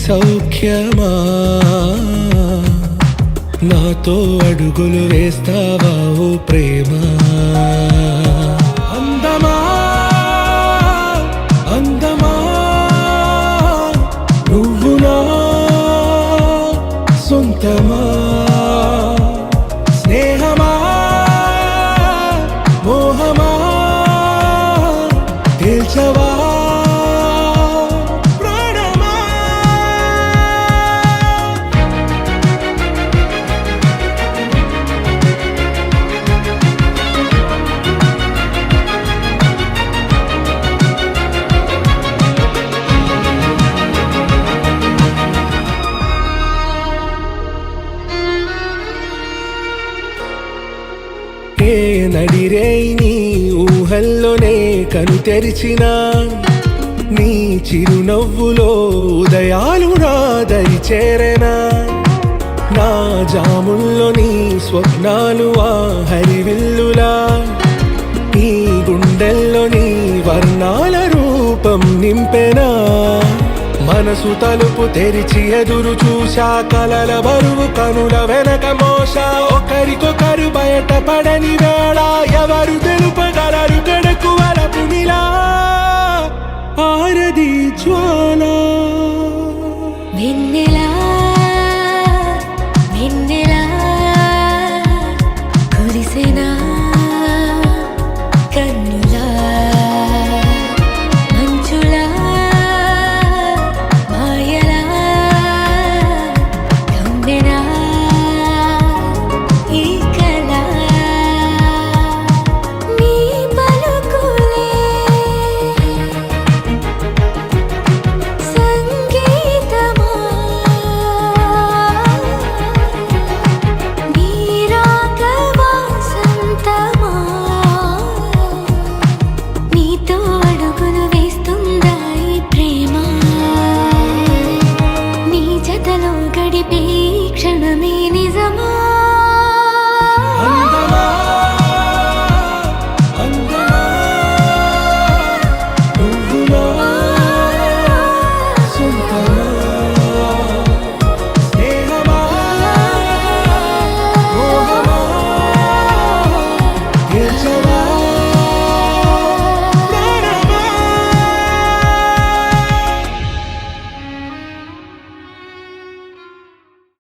సౌఖ్యమా నాతో అడుగులు వేస్తావా ఓ ప్రేమ అందమా అందమా నువ్వు నా సొంతమా స్నేహమా మోహమా తేల్చవా నడిరే నీ ఊహల్లోనే కను తెరిచిన నీ చిరునవ్వులో ఉదయాలు రాదరి చేరెనా నా జాముల్లో నీ స్వప్నాలు ఆ హరివిల్లులా ఈ గుండెల్లో నీ వర్ణాల రూపం నింపెనా మనసు తలుపు తెరిచి ఎదురు చూశా కలల బరువు కనుల వెనక మోసా ఒకరికొకరు బయటపడని వేళ